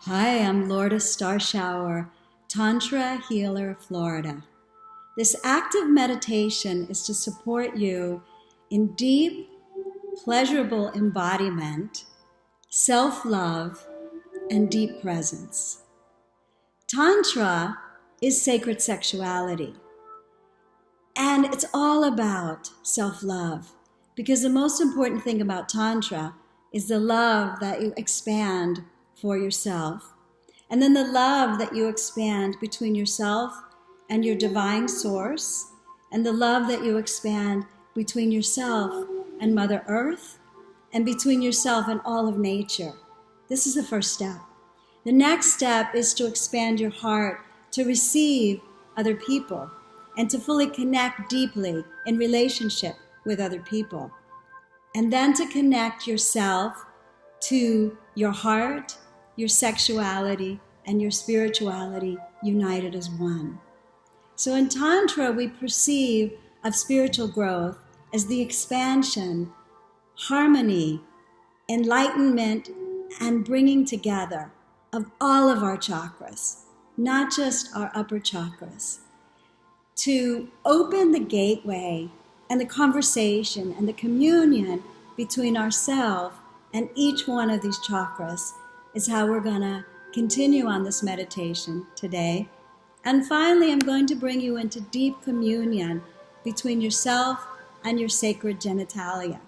Hi, I'm Lourdes Starshower, Tantra Healer, Florida. This active meditation is to support you in deep, pleasurable embodiment, self-love, and deep presence. Tantra is sacred sexuality, and it's all about self-love, because the most important thing about Tantra is the love that you expand for yourself, and then the love that you expand between yourself and your divine source, and the love that you expand between yourself and Mother Earth, and between yourself and all of nature. This is the first step. The next step is to expand your heart to receive other people and to fully connect deeply in relationship with other people. And then to connect yourself to your heart, your sexuality, and your spirituality united as one. So in Tantra, we perceive of spiritual growth as the expansion, harmony, enlightenment, and bringing together of all of our chakras, not just our upper chakras, to open the gateway and the conversation and the communion between ourselves and each one of these chakras is how we're going to continue on this meditation today. And finally, I'm going to bring you into deep communion between yourself and your sacred genitalia.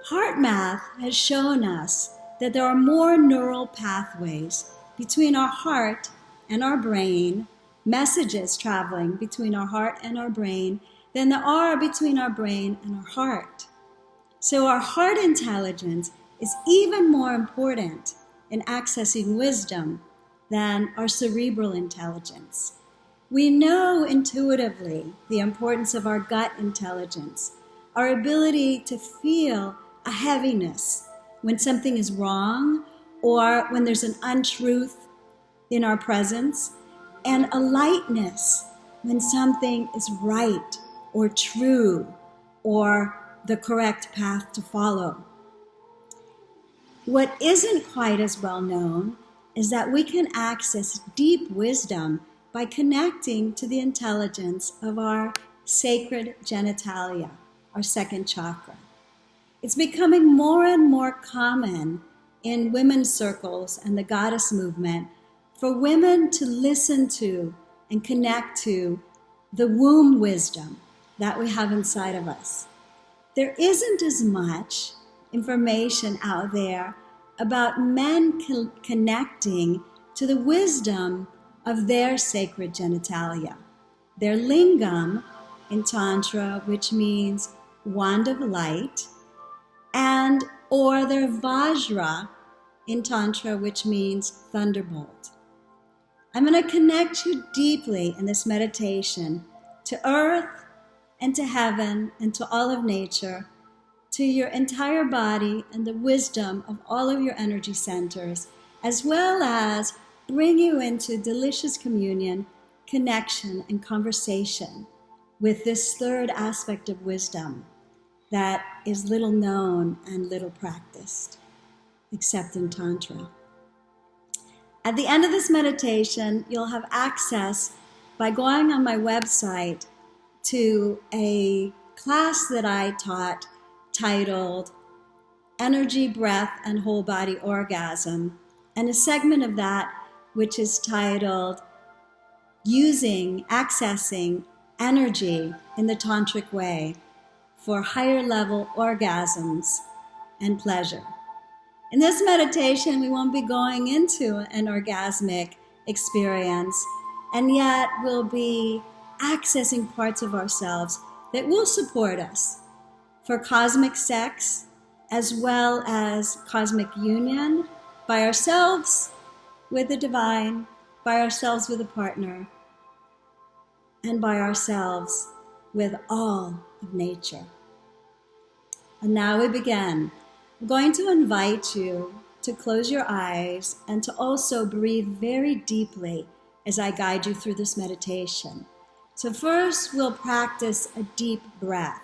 Heart math has shown us that there are more neural pathways between our heart and our brain, messages traveling between our heart and our brain, than there are between our brain and our heart. So our heart intelligence is even more important in accessing wisdom than our cerebral intelligence. We know intuitively the importance of our gut intelligence, our ability to feel a heaviness when something is wrong or when there's an untruth in our presence, and a lightness when something is right or true or the correct path to follow. What isn't quite as well known is that we can access deep wisdom by connecting to the intelligence of our sacred genitalia, our second chakra. It's becoming more and more common in women's circles and the goddess movement for women to listen to and connect to the womb wisdom that we have inside of us. There isn't as much information out there about men connecting to the wisdom of their sacred genitalia, their lingam in Tantra, which means wand of light, and or their vajra in Tantra, which means thunderbolt. I'm going to connect you deeply in this meditation to earth and to heaven and to all of nature, to your entire body and the wisdom of all of your energy centers, as well as bring you into delicious communion, connection, and conversation with this third aspect of wisdom that is little known and little practiced, except in Tantra. At the end of this meditation, you'll have access by going on my website to a class that I taught titled Energy, Breath, and Whole Body Orgasm, and a segment of that which is titled Accessing Energy in the Tantric Way for Higher Level Orgasms and Pleasure. In this meditation, we won't be going into an orgasmic experience, and yet we'll be accessing parts of ourselves that will support us for cosmic sex, as well as cosmic union by ourselves with the divine, by ourselves with a partner, and by ourselves with all of nature. And now we begin. I'm going to invite you to close your eyes and to also breathe very deeply as I guide you through this meditation. So first, we'll practice a deep breath,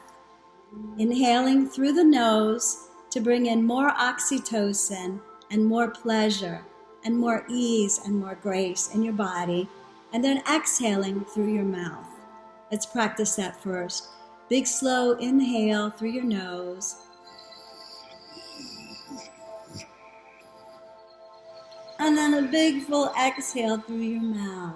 inhaling through the nose to bring in more oxytocin and more pleasure and more ease and more grace in your body, and then exhaling through your mouth. Let's practice that first. Big slow inhale through your nose. And then a big full exhale through your mouth.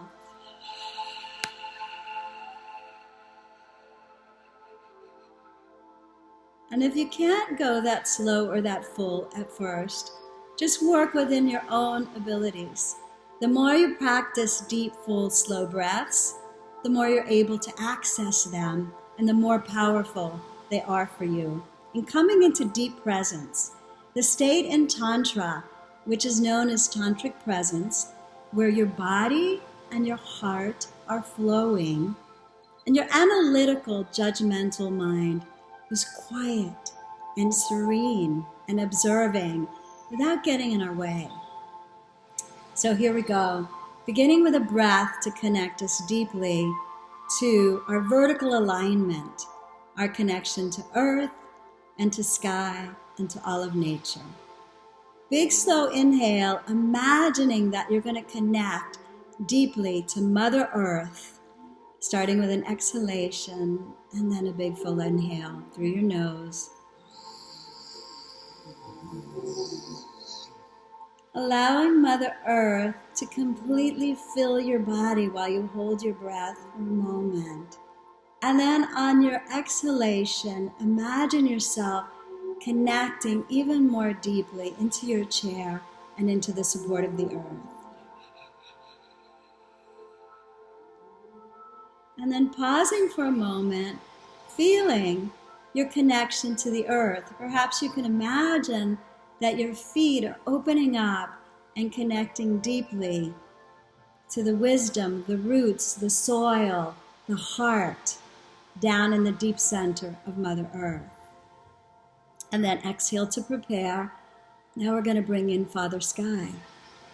And if you can't go that slow or that full at first, just work within your own abilities. The more you practice deep, full, slow breaths, the more you're able to access them and the more powerful they are for you. In coming into deep presence, the state in Tantra, which is known as Tantric presence, where your body and your heart are flowing and your analytical, judgmental mind is quiet and serene and observing without getting in our way. So here we go, beginning with a breath to connect us deeply to our vertical alignment, our connection to earth and to sky and to all of nature. Big slow inhale, imagining that you're going to connect deeply to Mother Earth, starting with an exhalation and then a big full inhale through your nose. Allowing Mother Earth to completely fill your body while you hold your breath for a moment. And then on your exhalation, imagine yourself connecting even more deeply into your chair and into the support of the earth. And then pausing for a moment, feeling your connection to the earth. Perhaps you can imagine that your feet are opening up and connecting deeply to the wisdom, the roots, the soil, the heart, down in the deep center of Mother Earth. And then exhale to prepare. Now we're going to bring in Father Sky.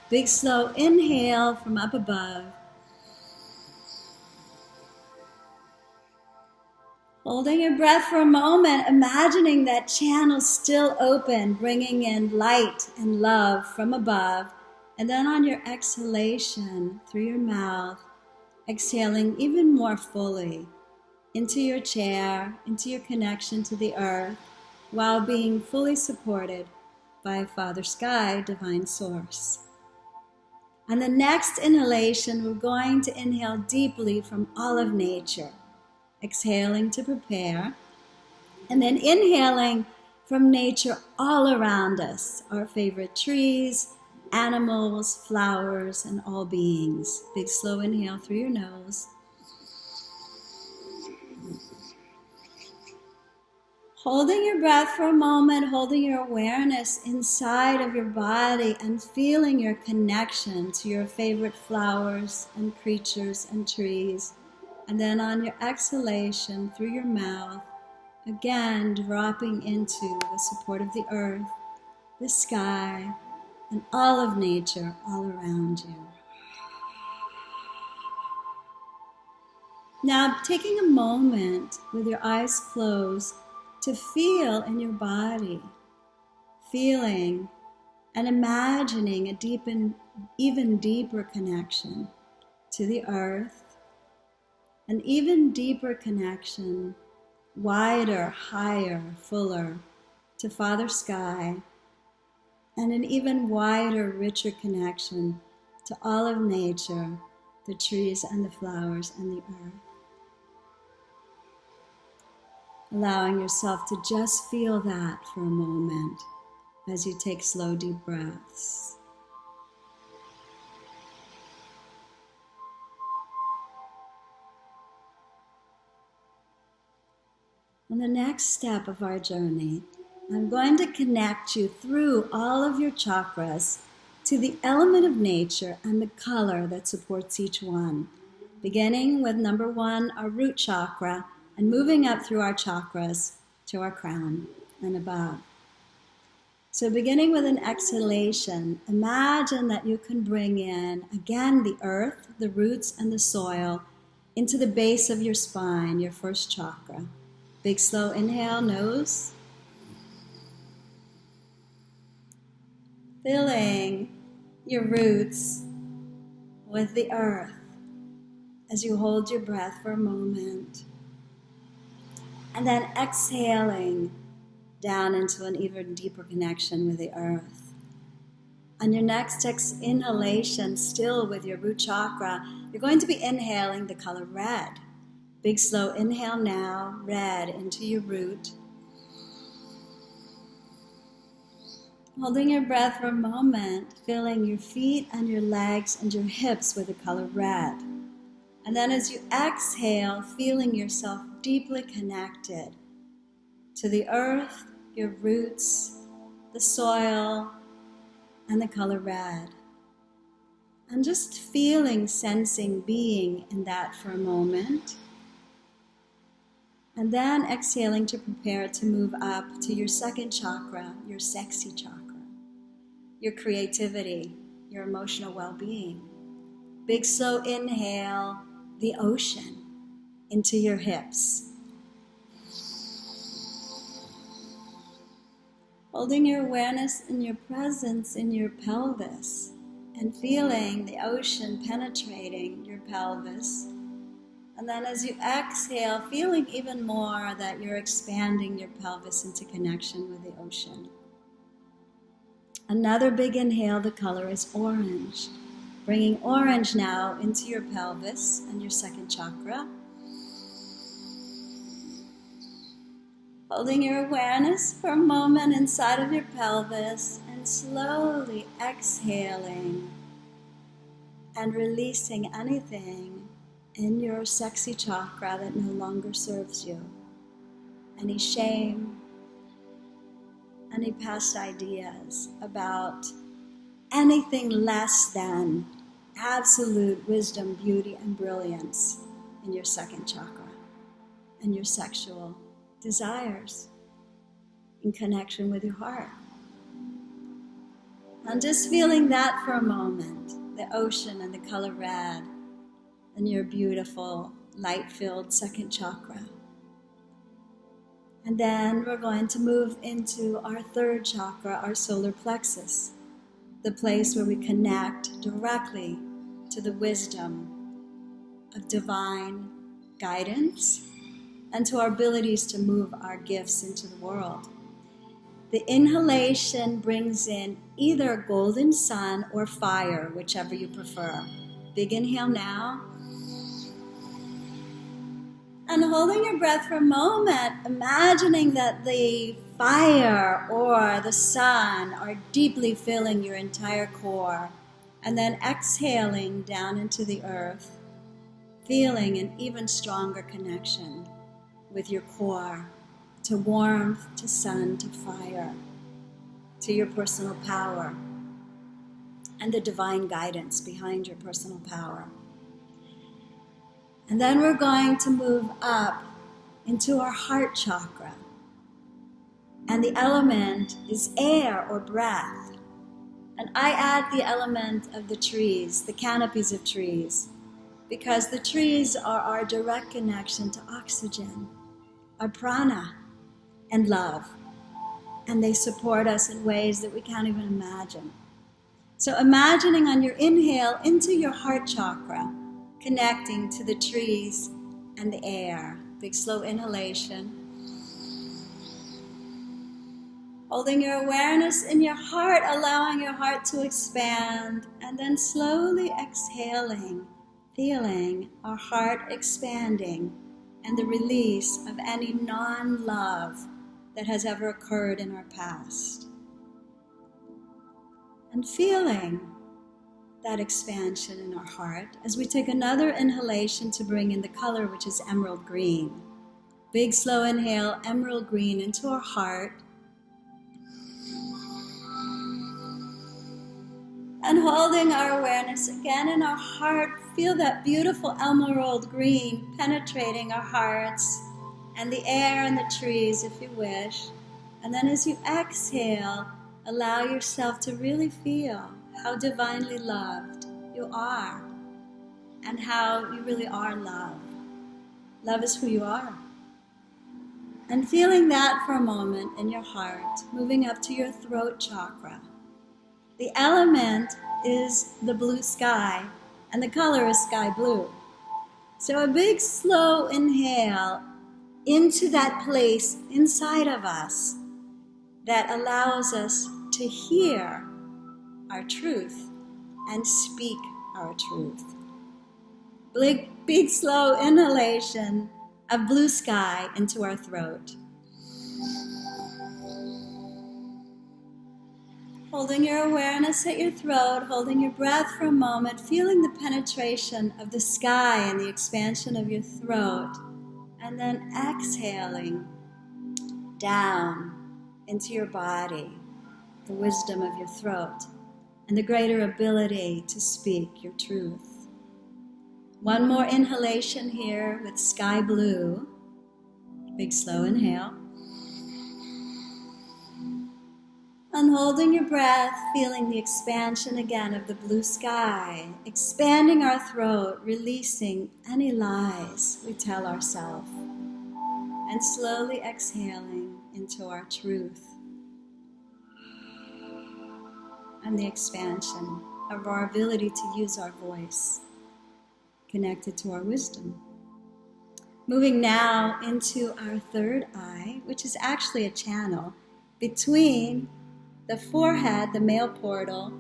Big slow inhale from up above. Holding your breath for a moment, imagining that channel still open, bringing in light and love from above. And then on your exhalation through your mouth, exhaling even more fully into your chair, into your connection to the earth, while being fully supported by Father Sky, Divine Source. On the next inhalation, we're going to inhale deeply from all of nature. Exhaling to prepare, and then inhaling from nature all around us, our favorite trees, animals, flowers, and all beings. Big slow inhale through your nose. Holding your breath for a moment, holding your awareness inside of your body and feeling your connection to your favorite flowers and creatures and trees. And then on your exhalation through your mouth, again dropping into the support of the earth, the sky, and all of nature all around you. Now taking a moment with your eyes closed to feel in your body, feeling and imagining a deepen, even deeper connection to the earth, an even deeper connection, wider, higher, fuller, to Father Sky, and an even wider, richer connection to all of nature, the trees and the flowers and the earth. Allowing yourself to just feel that for a moment as you take slow, deep breaths. On the next step of our journey, I'm going to connect you through all of your chakras to the element of nature and the color that supports each one, beginning with number 1, our root chakra, and moving up through our chakras to our crown and above. So beginning with an exhalation, imagine that you can bring in, again, the earth, the roots, and the soil into the base of your spine, your first chakra. Big slow inhale, nose. Filling your roots with the earth as you hold your breath for a moment. And then exhaling down into an even deeper connection with the earth. On your next inhalation, still with your root chakra, you're going to be inhaling the color red. Big slow inhale now, red into your root. Holding your breath for a moment, filling your feet and your legs and your hips with the color red. And then as you exhale, feeling yourself deeply connected to the earth, your roots, the soil, and the color red. And just feeling, sensing, being in that for a moment. And then exhaling to prepare to move up to your second chakra, your sexy chakra, your creativity, your emotional well-being. Big slow inhale, the ocean into your hips. Holding your awareness and your presence in your pelvis and feeling the ocean penetrating your pelvis. And then as you exhale, feeling even more that you're expanding your pelvis into connection with the ocean. Another big inhale, the color is orange. Bringing orange now into your pelvis and your second chakra. Holding your awareness for a moment inside of your pelvis and slowly exhaling and releasing anything in your sexy chakra that no longer serves you. Any shame, any past ideas about anything less than absolute wisdom, beauty, and brilliance in your second chakra and your sexual desires in connection with your heart. And just feeling that for a moment, the ocean and the color red and your beautiful light-filled second chakra. And then we're going to move into our third chakra, our solar plexus, the place where we connect directly to the wisdom of divine guidance and to our abilities to move our gifts into the world. The inhalation brings in either golden sun or fire, whichever you prefer. Big inhale now. And holding your breath for a moment, imagining that the fire or the sun are deeply filling your entire core, and then exhaling down into the earth, feeling an even stronger connection with your core, to warmth, to sun, to fire, to your personal power, and the divine guidance behind your personal power. And then we're going to move up into our heart chakra. And the element is air or breath. And I add the element of the trees, the canopies of trees, because the trees are our direct connection to oxygen, our prana, and love. And they support us in ways that we can't even imagine. So imagining on your inhale into your heart chakra, connecting to the trees and the air. Big slow inhalation. Holding your awareness in your heart, allowing your heart to expand, and then slowly exhaling, feeling our heart expanding and the release of any non-love that has ever occurred in our past. And feeling that expansion in our heart as we take another inhalation to bring in the color, which is emerald green. Big slow inhale, emerald green into our heart. And holding our awareness again in our heart, feel that beautiful emerald green penetrating our hearts and the air and the trees if you wish. And then as you exhale, allow yourself to really feel how divinely loved you are and how you really are love. Love is who you are. And feeling that for a moment in your heart, moving up to your throat chakra. The element is the blue sky, and the color is sky blue. So a big slow inhale into that place inside of us that allows us to hear our truth and speak our truth. Big slow inhalation of blue sky into our throat. Holding your awareness at your throat, holding your breath for a moment, feeling the penetration of the sky and the expansion of your throat, and then exhaling down into your body, the wisdom of your throat, and the greater ability to speak your truth. One more inhalation here with sky blue. Big slow inhale. And holding your breath, feeling the expansion again of the blue sky, expanding our throat, releasing any lies we tell ourselves, and slowly exhaling into our truth and the expansion of our ability to use our voice, connected to our wisdom. Moving now into our third eye, which is actually a channel between the forehead, the male portal,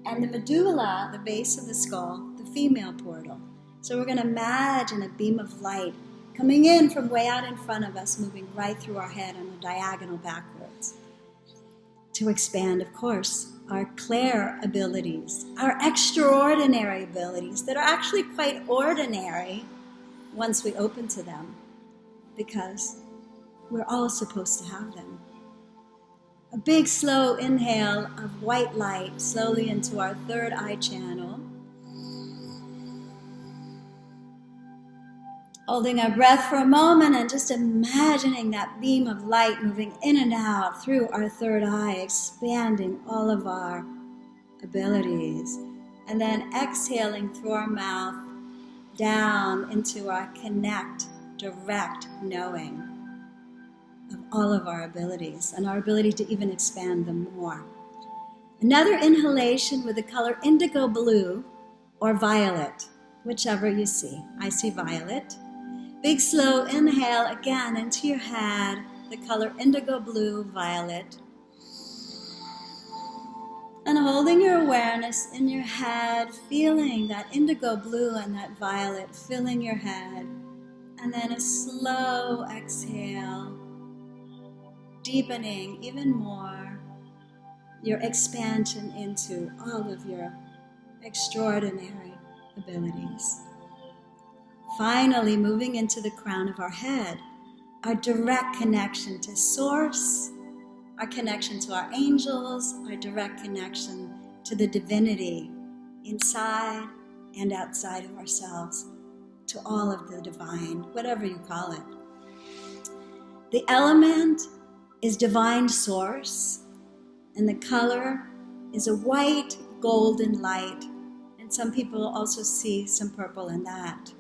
and the medulla, the base of the skull, the female portal. So we're going to imagine a beam of light coming in from way out in front of us, moving right through our head on a diagonal backwards. To expand, of course, our clair abilities, our extraordinary abilities that are actually quite ordinary once we open to them, because we're all supposed to have them. A big slow inhale of white light slowly into our third eye channel. Holding our breath for a moment and just imagining that beam of light moving in and out through our third eye, expanding all of our abilities. And then exhaling through our mouth down into our connect, direct knowing of all of our abilities and our ability to even expand them more. Another inhalation with the color indigo blue or violet, whichever you see. I see violet. Big slow inhale again into your head, the color indigo blue, violet. And holding your awareness in your head, feeling that indigo blue and that violet filling your head. And then a slow exhale, deepening even more your expansion into all of your extraordinary abilities. Finally, moving into the crown of our head, our direct connection to Source, our connection to our angels, our direct connection to the divinity inside and outside of ourselves, to all of the divine, whatever you call it. The element is divine source, and the color is a white golden light, and some people also see some purple in that.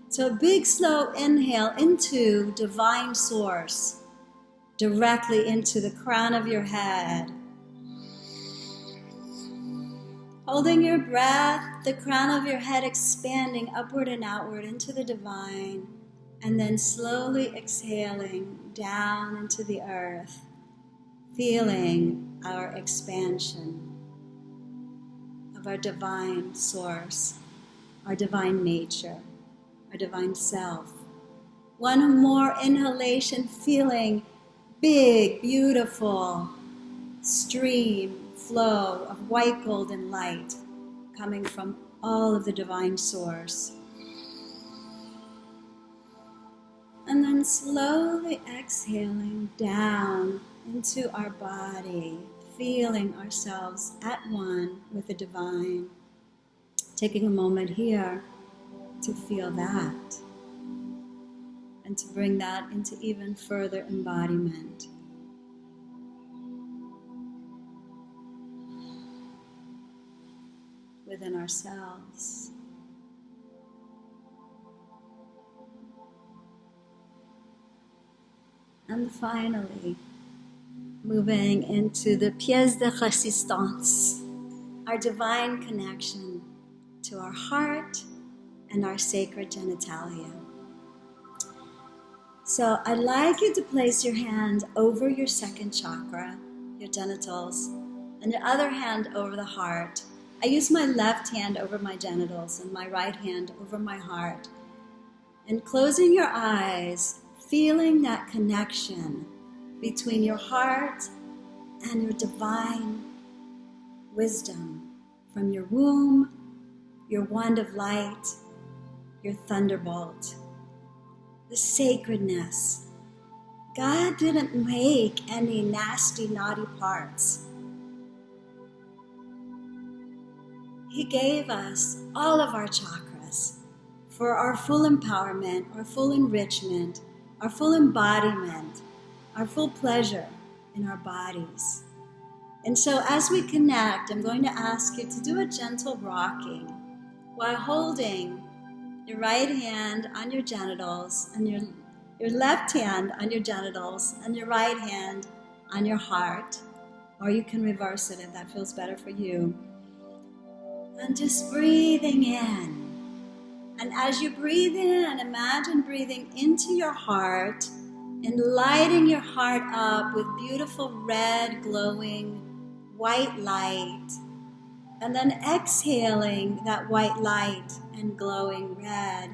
So a big slow inhale into divine source, directly into the crown of your head. Holding your breath, the crown of your head expanding upward and outward into the divine, and then slowly exhaling down into the earth, feeling our expansion of our divine source, our divine nature, our divine self. One more inhalation, feeling big, beautiful stream, flow of white golden light coming from all of the divine source. And then slowly exhaling down into our body, feeling ourselves at one with the divine. Taking a moment here to feel that and to bring that into even further embodiment. Within ourselves. And finally, moving into the pièce de résistance, our divine connection to our heart and our sacred genitalia. So I'd like you to place your hand over your second chakra, your genitals, and your other hand over the heart. I use my left hand over my genitals and my right hand over my heart. And closing your eyes, feeling that connection between your heart and your divine wisdom from your womb, your wand of light, your thunderbolt, the sacredness. God didn't make any nasty, naughty parts. He gave us all of our chakras for our full empowerment, our full enrichment, our full embodiment, our full pleasure in our bodies. And so as we connect, I'm going to ask you to do a gentle rocking while holding your right hand on your genitals and your left hand on your genitals and your right hand on your heart. Or you can reverse it if that feels better for you. And just breathing in. And as you breathe in, imagine breathing into your heart and lighting your heart up with beautiful red, glowing, white light. And then exhaling that white light and glowing red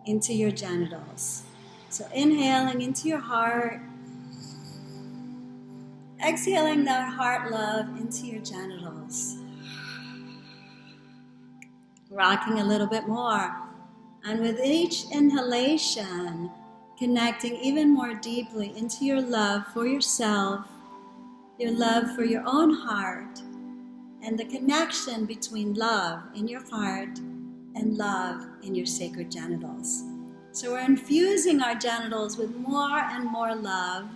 into your genitals. So inhaling into your heart. Exhaling that heart love into your genitals. Rocking a little bit more. And with each inhalation, connecting even more deeply into your love for yourself, your love for your own heart, and the connection between love in your heart and love in your sacred genitals. So we're infusing our genitals with more and more love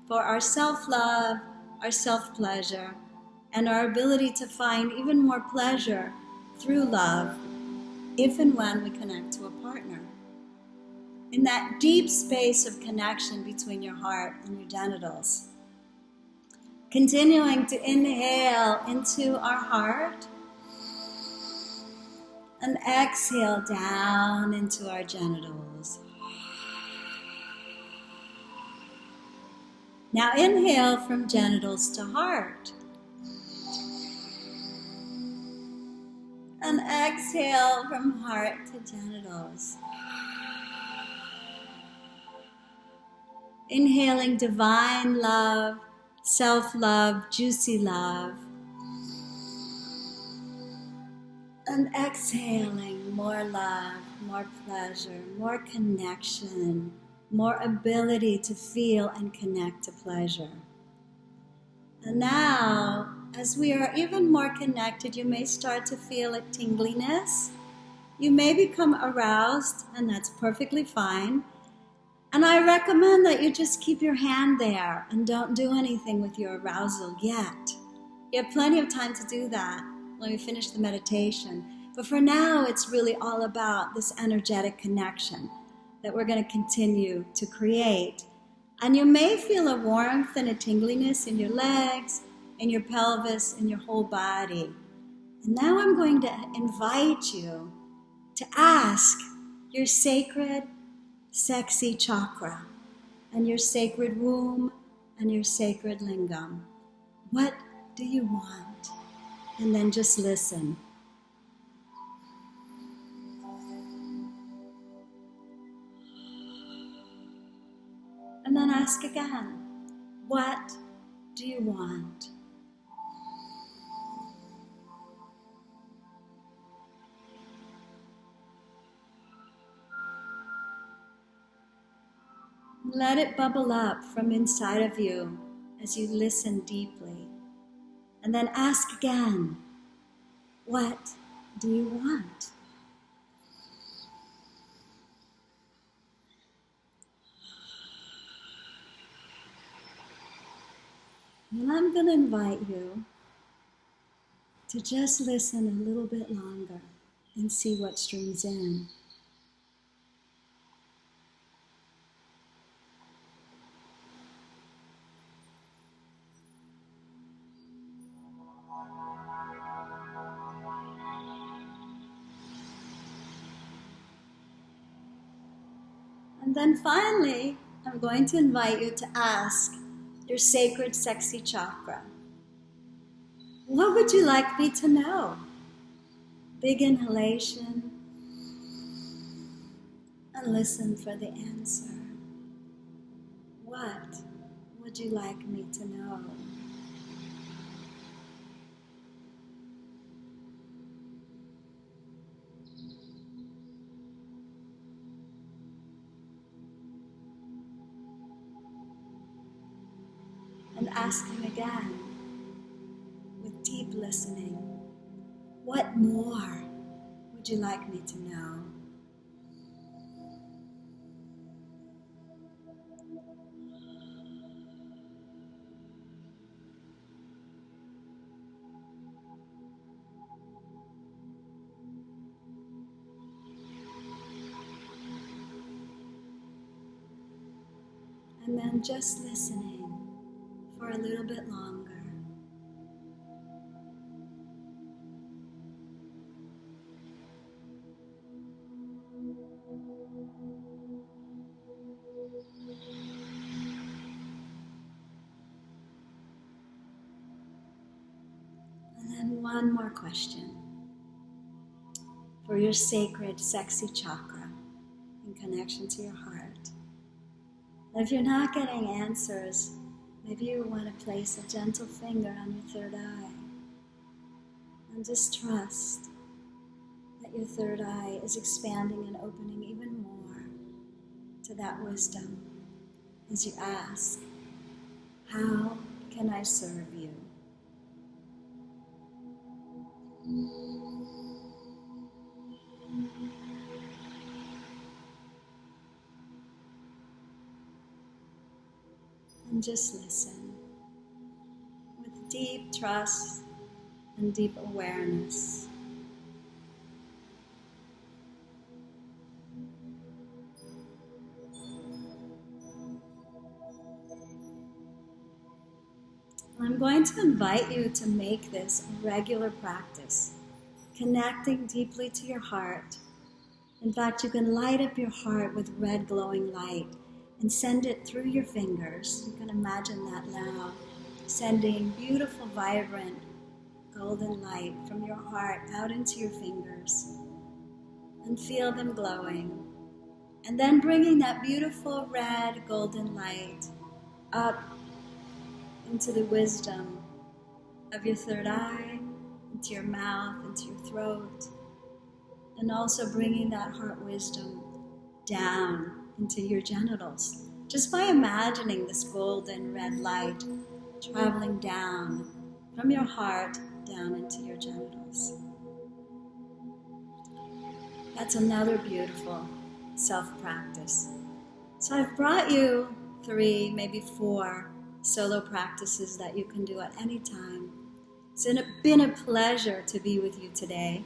for our self-love, our self-pleasure, and our ability to find even more pleasure through love if and when we connect to a partner. In that deep space of connection between your heart and your genitals. Continuing to inhale into our heart and exhale down into our genitals. Now inhale from genitals to heart. And exhale from heart to genitals. Inhaling divine love, self-love, juicy love. And exhaling more love, more pleasure, more connection, more ability to feel and connect to pleasure. And now, as we are even more connected, you may start to feel a tingliness. You may become aroused, and that's perfectly fine. And I recommend that you just keep your hand there and don't do anything with your arousal yet. You have plenty of time to do that when we finish the meditation. But for now, it's really all about this energetic connection that we're going to continue to create. And you may feel a warmth and a tingliness in your legs, in your pelvis, in your whole body. And now I'm going to invite you to ask your sacred, sexy chakra and your sacred womb and your sacred lingam. What do you want? And then just listen. And then ask again, what do you want? Let it bubble up from inside of you as you listen deeply. And then ask again, what do you want? And I'm going to invite you to just listen a little bit longer and see what streams in. And then finally, I'm going to invite you to ask your sacred sexy chakra, what would you like me to know? Big inhalation, and listen for the answer. What would you like me to know? And asking again, with deep listening, what more would you like me to know? And then just listening for a little bit longer. And then one more question for your sacred, sexy chakra in connection to your heart. If you're not getting answers, maybe you want to place a gentle finger on your third eye and just trust that your third eye is expanding and opening even more to that wisdom as you ask, how can I serve you? And just listen with deep trust and deep awareness. I'm going to invite you to make this a regular practice, connecting deeply to your heart. In fact, you can light up your heart with red glowing light and send it through your fingers. You can imagine that now, sending beautiful, vibrant, golden light from your heart out into your fingers, and feel them glowing. And then bringing that beautiful red golden light up into the wisdom of your third eye, into your mouth, into your throat, and also bringing that heart wisdom down into your genitals, just by imagining this golden red light traveling down from your heart down into your genitals. That's another beautiful self-practice. So I've brought you 3, maybe 4 solo practices that you can do at any time. It's been a pleasure to be with you today.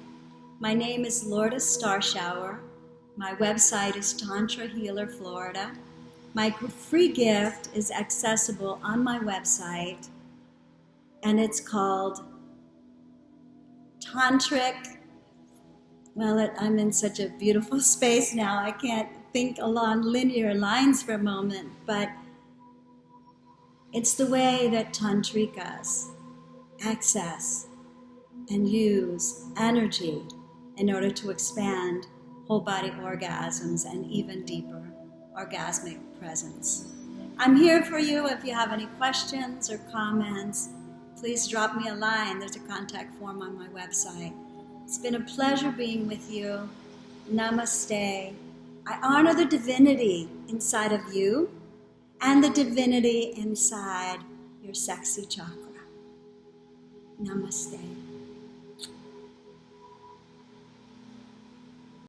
My name is Lourdes Starshower. My website is Tantra Healer Florida. My free gift is accessible on my website, and it's called Tantric. Well, I'm in such a beautiful space now, I can't think along linear lines for a moment, but it's the way that Tantrikas access and use energy in order to expand whole body orgasms and even deeper orgasmic presence. I'm here for you. If you have any questions or comments, please drop me a line. There's a contact form on my website. It's been a pleasure being with you. Namaste. I honor the divinity inside of you and the divinity inside your sexy chakra. Namaste.